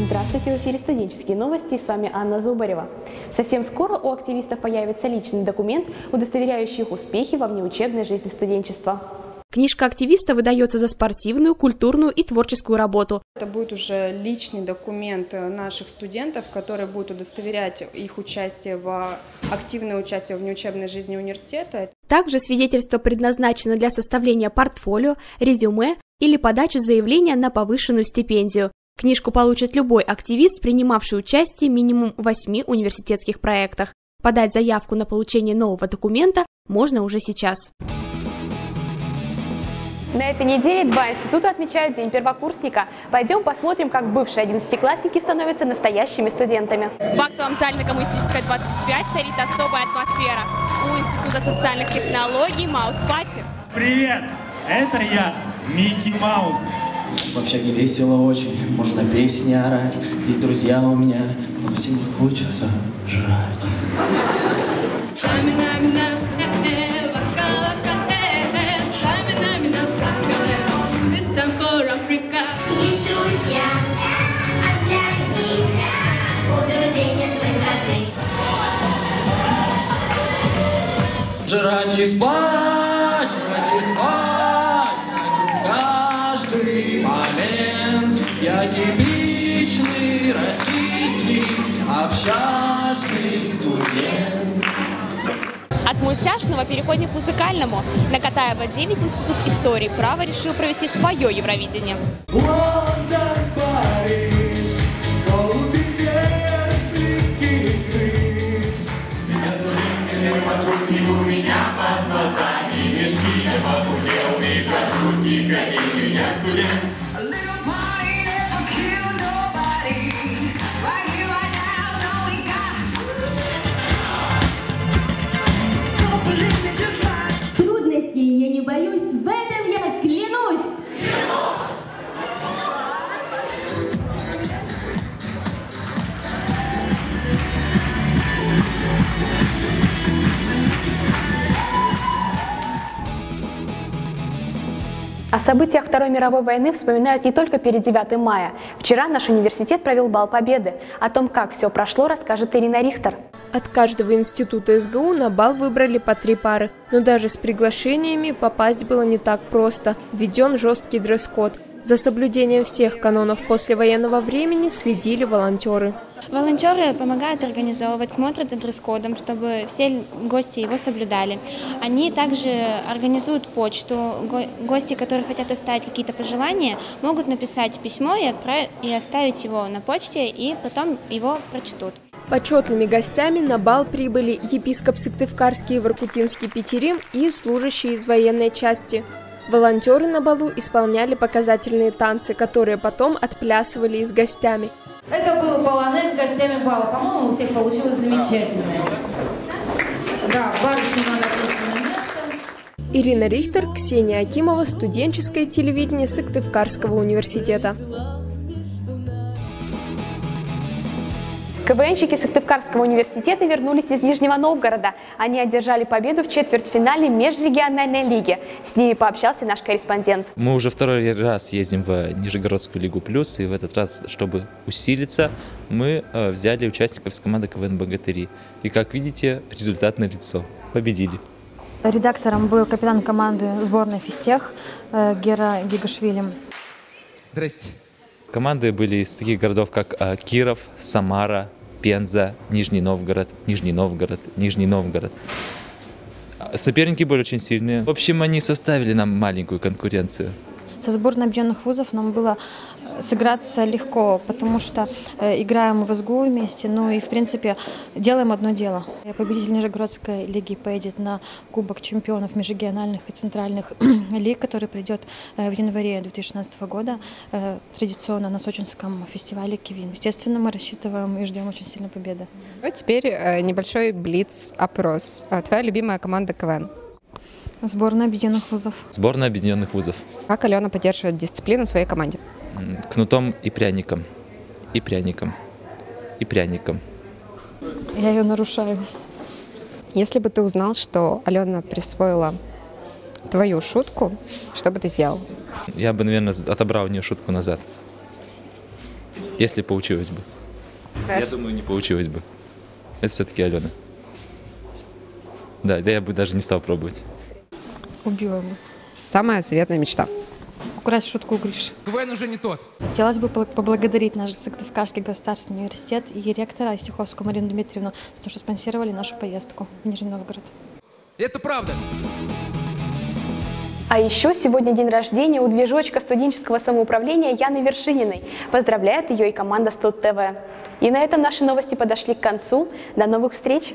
Здравствуйте, в эфире «Студенческие новости», и с вами Анна Зубарева. Совсем скоро у активистов появится личный документ, удостоверяющий их успехи во внеучебной жизни студенчества. Книжка активиста выдается за спортивную, культурную и творческую работу. Это будет уже личный документ наших студентов, который будет удостоверять их активное участие в внеучебной жизни университета. Также свидетельство предназначено для составления портфолио, резюме или подачи заявления на повышенную стипендию. Книжку получит любой активист, принимавший участие минимум в 8 университетских проектах. Подать заявку на получение нового документа можно уже сейчас. На этой неделе 2 института отмечают День первокурсника. Пойдем посмотрим, как бывшие 11-классники становятся настоящими студентами. В актовом зале на Коммунистической 25 царит особая атмосфера. У Института социальных технологий Маус-пати. Привет, это я, Микки Маус. В общаге весело очень, можно песни орать. Здесь друзья у меня, но всем хочется жрать. Жрать и спать, хочу каждый момент. Я типичный российский общажный студент. От мультяшного переходим к музыкальному. На Катаева 9 Институт истории права решил провести свое Евровидение. Лондон, Париж, голуби, персики, меня студентами потрусник, у меня под глазами мешки, я похудел и хожу тихо, и меня студент. Трудностей я не боюсь, в этом я клянусь! О событиях Второй мировой войны вспоминают не только перед 9 мая. Вчера наш университет провел Бал Победы. О том, как все прошло, расскажет Ирина Рихтер. От каждого института СГУ на бал выбрали по 3 пары, но даже с приглашениями попасть было не так просто. Введен жесткий дресс-код. За соблюдением всех канонов послевоенного времени следили волонтеры. Волонтеры помогают организовывать, смотрят за дресс-кодом, чтобы все гости его соблюдали. Они также организуют почту. Гости, которые хотят оставить какие-то пожелания, могут написать письмо и оставить его на почте, и потом его прочтут. Почетными гостями на бал прибыли епископ Сыктывкарский и Воркутинский Петерим и служащие из военной части. Волонтеры на балу исполняли показательные танцы, которые потом отплясывали и с гостями. Это был полонез с гостями бала. По-моему, у всех получилось замечательно. Да, барышни надо просто на место. Ирина Рихтер, Ксения Акимова, студенческое телевидение Сыктывкарского университета. КВНщики Сыктывкарского университета вернулись из Нижнего Новгорода. Они одержали победу в четвертьфинале межрегиональной лиги. С ними пообщался наш корреспондент. Мы уже второй раз ездим в Нижегородскую лигу плюс, и в этот раз, чтобы усилиться, мы взяли участников с команды КВН «Богатыри». И, как видите, результат налицо. Победили. Редактором был капитан команды сборной «Физтех» Гера Гигашвили. Здрасте. Команды были из таких городов, как Киров, Самара, Пенза, Нижний Новгород, Нижний Новгород, Нижний Новгород. Соперники были очень сильные. В общем, они составили нам маленькую конкуренцию. Со сборной объединенных вузов нам было сыграться легко, потому что играем в СГУ вместе, ну и в принципе делаем одно дело. Победитель Нижегородской лиги поедет на Кубок чемпионов межрегиональных и центральных лиг, который придет в январе 2016 года, традиционно на сочинском фестивале «Кивин». Естественно, мы рассчитываем и ждем очень сильной победы. А теперь небольшой блиц-опрос. Твоя любимая команда КВН? Сборная объединенных вузов. Сборная объединенных вузов. Как Алена поддерживает дисциплину в своей команде? Кнутом и пряником. И пряником. И пряником. Я ее нарушаю. Если бы ты узнал, что Алена присвоила твою шутку, что бы ты сделал? Я бы, наверное, отобрал у нее шутку назад. Если получилось бы. Я думаю, не получилось бы. Это все-таки Алена. Да, я бы даже не стал пробовать. Убила бы. Самая заветная мечта. Украсть шутку у Гриши. КВН уже не тот. Хотелось бы поблагодарить наш Сыктывкарский государственный университет и ректора Истиховскую Марину Дмитриевну за то, что спонсировали нашу поездку в Нижний Новгород. Это правда. А еще сегодня день рождения у движочка студенческого самоуправления Яны Вершининой. Поздравляет ее и команда Студ ТВ. И на этом наши новости подошли к концу. До новых встреч!